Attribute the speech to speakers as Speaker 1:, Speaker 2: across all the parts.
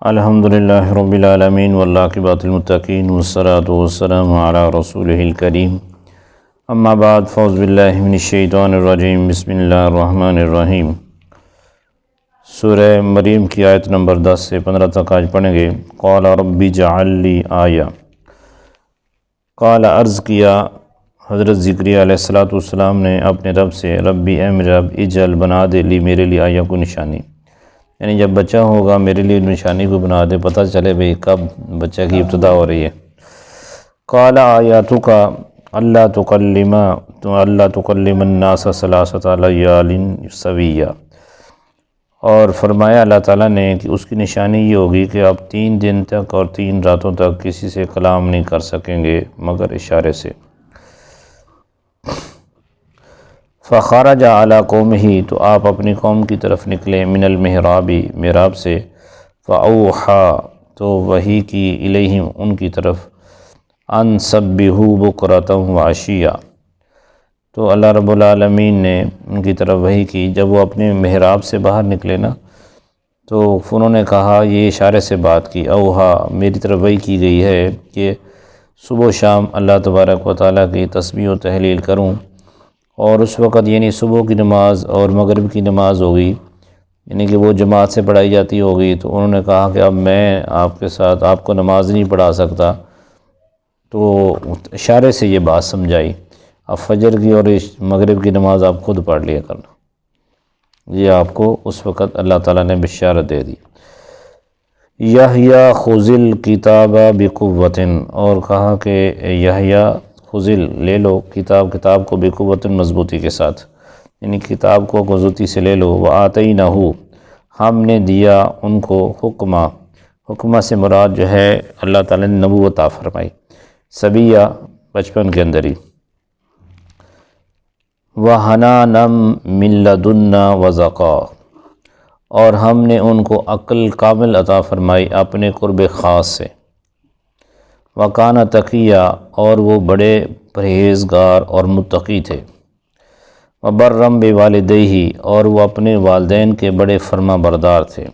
Speaker 1: الحمدللہ رب العالمین والعاقبۃ للمتقین والصلاۃ والسلام علی رسولہ الکریم اما بعد فاعوذ باللہ من الشیطان الرجیم بسم اللہ الرحمن الرحیم۔ سورہ مریم کی آیت نمبر 10 سے 15 تک آج پڑھیں گے۔ قال رب اجعل لی آیہ، قال عرض کیا حضرت زکریا علیہ السلام نے اپنے رب سے، ربی اے میرے رب، اجعل بنا دے لی میرے لیے آیہ کو نشانی، یعنی جب بچہ ہوگا میرے لیے نشانی کو بنا دے، پتہ چلے بھئی کب بچہ کی ابتدا ہو رہی ہے۔ قال آیاتک اللہ تکلم الناس ثلاثۃ لیال سویہ، اور فرمایا اللہ تعالیٰ نے کہ اس کی نشانی یہ ہوگی کہ آپ 3 دن تک اور 3 راتوں تک کسی سے کلام نہیں کر سکیں گے مگر اشارے سے۔ فخرج علی قومہ، تو آپ اپنی قوم کی طرف نکلے، من المحراب، محراب سے، فاوحیٰ، تو وحی کی، الیہم، ان کی طرف، ان سبحوا بکرۃ وعشیٰ، تو اللہ رب العالمین نے ان کی طرف وحی کی۔ جب وہ اپنے محراب سے باہر نکلے نا تو انہوں نے کہا، یہ اشارے سے بات کی، اوحیٰ، میری طرف وحی کی گئی ہے کہ صبح و شام اللہ تبارک و تعالیٰ کی تسبیح و تحلیل کروں، اور اس وقت یعنی صبح کی نماز اور مغرب کی نماز ہوگی، یعنی کہ وہ جماعت سے پڑھائی جاتی ہوگی، تو انہوں نے کہا کہ اب میں آپ کے ساتھ آپ کو نماز نہیں پڑھا سکتا، تو اشارے سے یہ بات سمجھائی، اب فجر کی اور مغرب کی نماز آپ خود پڑھ لیا کرنا، یہ آپ کو اس وقت اللہ تعالیٰ نے بشارت دے دی۔ یحییٰ خذ الکتاب بقوۃ، اور کہا کہ یحییٰ خذل، لے لو کتاب کو بقوت، مضبوطی کے ساتھ، یعنی کتاب کو مضبوطی سے لے لو۔ وآتیناہ، ہم نے دیا ان کو حکمہ سے مراد جو ہے اللہ تعالیٰ نے نبوت عطا فرمائی، صبیہ، بچپن کے اندر ہی۔ وحنانا من لدنا وزکاۃ، اور ہم نے ان کو عقل کامل عطا فرمائی اپنے قرب خاص سے۔ وکان تقیہ، اور وہ بڑے پرہیزگار اور متقی تھے۔ وبرم بوالدیہ، اور وہ اپنے والدین کے بڑے فرما بردار تھے۔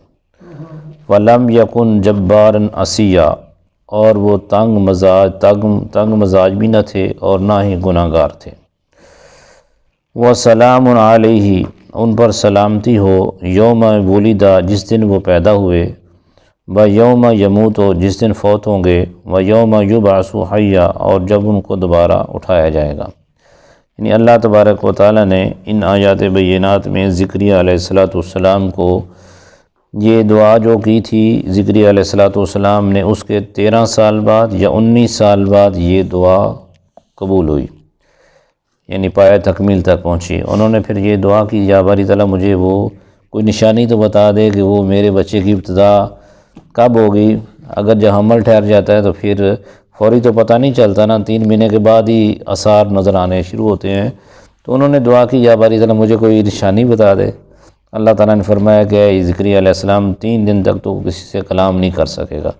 Speaker 1: ولم یکن جبارا عصیا، اور وہ تنگ مزاج بھی نہ تھے اور نہ ہی گناہ گار تھے۔ وسلام علیہ، ان پر سلامتی ہو، یوم ولدہ، جس دن وہ پیدا ہوئے، یوم یموت، جس دن فوت ہوں گے، یوم یبعث حیا، اور جب ان کو دوبارہ اٹھایا جائے گا۔ یعنی اللہ تبارک و تعالیٰ نے ان آیات بینات میں زکریا علیہ السلام کو یہ دعا جو کی تھی، زکریا علیہ السلام نے اس کے 13 سال بعد یا 19 سال بعد یہ دعا قبول ہوئی، یعنی پایہ تکمیل تک پہنچی۔ انہوں نے پھر یہ دعا کی، یا باری تعالیٰ مجھے وہ کوئی نشانی تو بتا دے کہ وہ میرے بچے کی ابتدا کب ہوگی، اگر جب حمل ٹھہر جاتا ہے تو پھر فوری تو پتہ نہیں چلتا نا، 3 مہینے کے بعد ہی آثار نظر آنے شروع ہوتے ہیں، تو انہوں نے دعا کی، یا باری تعالیٰ مجھے کوئی نشانی بتا دے۔ اللہ تعالیٰ نے فرمایا کہ اے زکریا علیہ السلام، 3 دن تک تو کسی سے کلام نہیں کر سکے گا،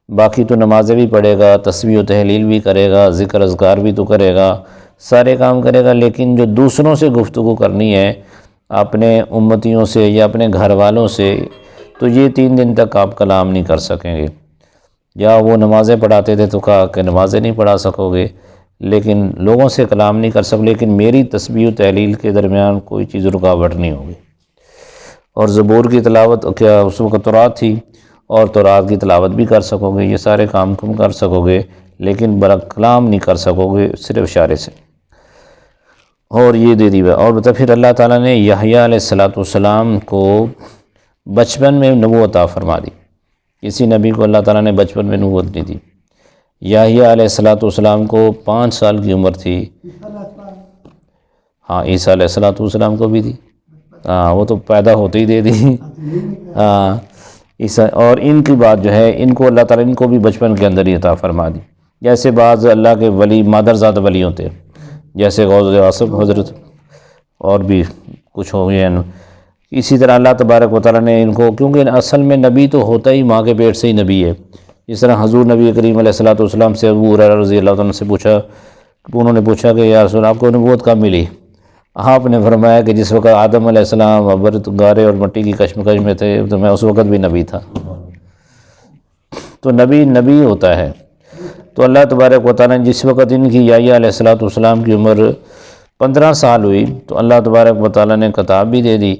Speaker 1: باقی تو نمازیں بھی پڑھے گا، تسبیح و تحلیل بھی کرے گا، ذکر اذکار بھی تو کرے گا، سارے کام کرے گا، لیکن جو دوسروں سے گفتگو کرنی ہے، اپنے امتیوں سے یا اپنے گھر والوں سے، تو یہ 3 دن تک آپ کلام نہیں کر سکیں گے۔ یا وہ نمازیں پڑھاتے تھے تو کہا کہ نمازیں نہیں پڑھا سکو گے، لیکن لوگوں سے کلام نہیں کر سکو، لیکن میری تسبیح و تحلیل کے درمیان کوئی چیز رکاوٹ نہیں ہوگی۔ اور زبور کی تلاوت، کیا اس وقت تورات تھی، اور تورات کی تلاوت بھی کر سکو گے، یہ سارے کام تم کر سکو گے، لیکن کلام نہیں کر سکو گے، صرف اشارے سے۔ اور یہ دے دی۔ اور پھر اللہ تعالیٰ نے یحییٰ علیہ السلام کو بچپن میں نبوت عطا فرما دی، کسی نبی کو اللہ تعالیٰ نے بچپن میں نبوت نہیں دی۔ یحییٰ علیہ السلام کو 5 سال کی عمر تھی، ہاں عیسیٰ علیہ السلام کو بھی دی، ہاں وہ تو پیدا ہوتے ہی دے دی، ہاں عیسیٰ۔ اور ان کی بات جو ہے، ان کو اللہ تعالیٰ ان کو بھی بچپن کے اندر ہی عطا فرما دی، جیسے بعض اللہ کے ولی مادرزاد ولی ہوتے ہیں، جیسے غوث اعظم حضرت، اور بھی کچھ ہو گئے ہیں۔ اسی طرح اللہ تبارک و تعالیٰ نے ان کو، کیونکہ اصل میں نبی تو ہوتا ہی ماں کے پیٹ سے ہی نبی ہے، جس طرح حضور نبی کریم علیہ السلام سے ابو ہریرہ رضی اللہ عنہ سے پوچھا، انہوں نے پوچھا کہ یا رسول آپ کو نبوت کب ملی؟ آپ نے فرمایا کہ جس وقت آدم علیہ السلام گارے اور مٹی کی کشمکش میں تھے تو میں اس وقت بھی نبی تھا۔ تو نبی نبی ہوتا ہے۔ تو اللہ تبارک و تعالیٰ نے جس وقت ان کی یحییٰ علیہ السلام کی عمر 15 سال ہوئی تو اللہ تبارک و تعالیٰ نے کتاب بھی دے دی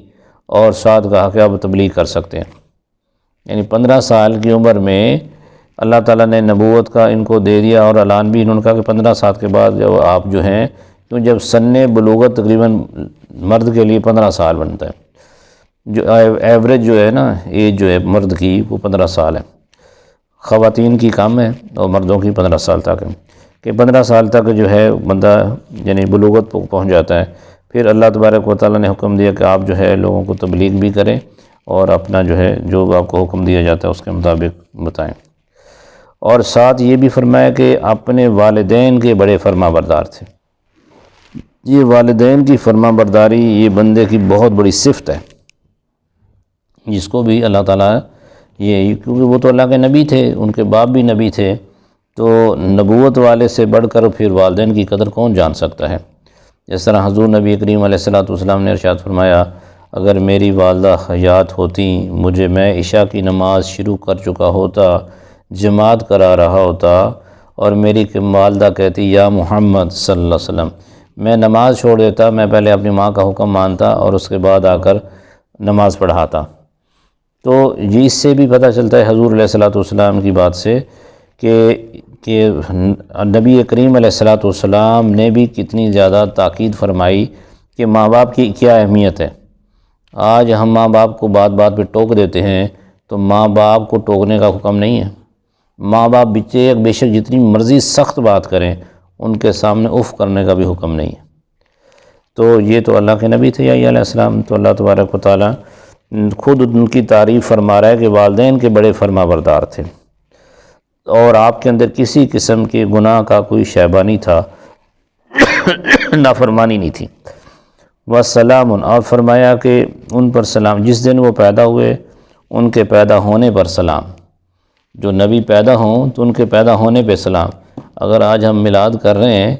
Speaker 1: اور ساتھ کہا کہ اب تبلیغ کر سکتے ہیں۔ یعنی 15 سال کی عمر میں اللہ تعالیٰ نے نبوت کا ان کو دے دیا، اور اعلان بھی انہوں نے کہا کہ 15 سال کے بعد جب آپ جو ہیں، کیوں جب سن بلوغت تقریباً مرد کے لیے 15 سال بنتا ہے، جو ایوریج جو ہے نا ایج جو ہے مرد کی وہ 15 سال ہے، خواتین کی کم ہے اور مردوں کی 15 سال تک ہے، کہ 15 سال تک جو ہے بندہ یعنی بلوغت پہنچ جاتا ہے۔ پھر اللہ تبارک و تعالیٰ نے حکم دیا کہ آپ جو ہے لوگوں کو تبلیغ بھی کریں اور اپنا جو ہے جو آپ کو حکم دیا جاتا ہے اس کے مطابق بتائیں، اور ساتھ یہ بھی فرمایا کہ اپنے والدین کے بڑے فرما بردار تھے۔ یہ والدین کی فرما برداری یہ بندے کی بہت بڑی صفت ہے، جس کو بھی اللہ تعالیٰ یہ، کیونکہ وہ تو اللہ کے نبی تھے، ان کے باپ بھی نبی تھے، تو نبوت والے سے بڑھ کر پھر والدین کی قدر کون جان سکتا ہے۔ جس طرح حضور نبی کریم علیہ السلام نے ارشاد فرمایا، اگر میری والدہ حیات ہوتی، میں عشاء کی نماز شروع کر چکا ہوتا، جماعت کرا رہا ہوتا، اور میری والدہ کہتی یا محمد صلی اللہ علیہ وسلم، میں نماز چھوڑ دیتا، میں پہلے اپنی ماں کا حکم مانتا اور اس کے بعد آ کر نماز پڑھاتا۔ تو یہ اس سے بھی پتہ چلتا ہے حضور علیہ السلام کی بات سے کہ نبی کریم علیہ السلام نے بھی کتنی زیادہ تاکید فرمائی کہ ماں باپ کی کیا اہمیت ہے۔ آج ہم ماں باپ کو بات بات پہ ٹوک دیتے ہیں، تو ماں باپ کو ٹوکنے کا حکم نہیں ہے۔ ماں باپ بے شک جتنی مرضی سخت بات کریں، ان کے سامنے اف کرنے کا بھی حکم نہیں ہے۔ تو یہ تو اللہ کے نبی تھے یحییٰ علیہ السلام، تو اللہ تبارک و تعالیٰ خود ان کی تعریف فرما رہا ہے کہ والدین کے بڑے فرما بردار تھے، اور آپ کے اندر کسی قسم کے گناہ کا کوئی شائبہ نہیں تھا، نافرمانی نہیں تھی۔ وسلام، اور فرمایا کہ ان پر سلام، جس دن وہ پیدا ہوئے ان کے پیدا ہونے پر سلام۔ جو نبی پیدا ہوں تو ان کے پیدا ہونے پہ سلام۔ اگر آج ہم میلاد کر رہے ہیں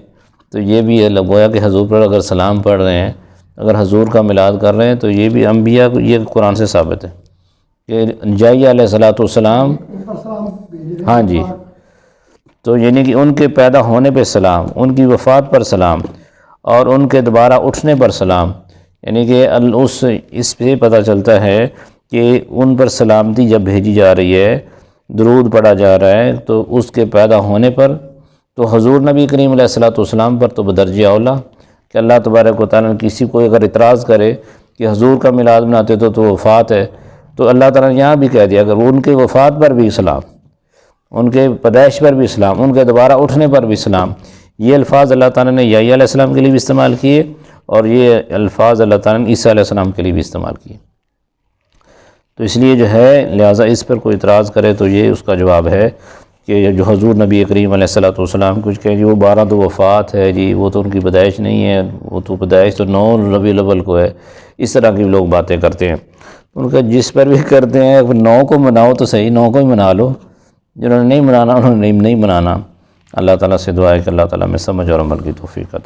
Speaker 1: تو یہ بھی ہے گویا کہ حضور پر اگر سلام پڑھ رہے ہیں، اگر حضور کا میلاد کر رہے ہیں تو یہ بھی انبیاء کو، یہ قرآن سے ثابت ہے کہ یحییٰ علیہ السلام، ہاں جی، تو یعنی کہ ان کے پیدا ہونے پہ سلام، ان کی وفات پر سلام، اور ان کے دوبارہ اٹھنے پر سلام، یعنی کہ اس پہ پتہ چلتا ہے کہ ان پر سلامتی جب بھیجی جا رہی ہے، درود پڑھا جا رہا ہے، تو اس کے پیدا ہونے پر تو حضور نبی کریم علیہ السلام پر تو بدرجہ اولا کہ اللہ تبارک و تعالیٰ نے کسی کو اگر اعتراض کرے کہ حضور کا میلاد مناتے تو وفات ہے، تو اللہ تعالیٰ نے یہاں بھی کہہ دیا اگر ان کے وفات پر بھی سلام، ان کے پیدائش پر بھی سلام، ان کے دوبارہ اٹھنے پر بھی سلام۔ یہ الفاظ اللہ تعالیٰ نے یحییٰ علیہ السلام کے لیے بھی استعمال کیے، اور یہ الفاظ اللہ تعالیٰ نے عیسیٰ علیہ السلام کے لیے بھی استعمال کیے۔ تو اس لیے جو ہے لہٰذا اس پر کوئی اعتراض کرے تو یہ اس کا جواب ہے کہ جو حضور نبی کریم علیہ السلام کچھ کہیں جی وہ 12 تو وفات ہے جی، وہ تو ان کی پیدائش نہیں ہے، وہ تو پیدائش تو 9 ربیع الاول کو ہے، اس طرح کی لوگ باتیں کرتے ہیں۔ ان کا جس پر بھی کرتے ہیں 9 کو مناؤ تو صحیح، 9 کو ہی منا لو، جنہوں نے نہیں منانا انہوں نے نہیں منانا۔ اللہ تعالیٰ سے دعا ہے کہ اللہ تعالیٰ میں سمجھ اور عمل کی توفیق عطا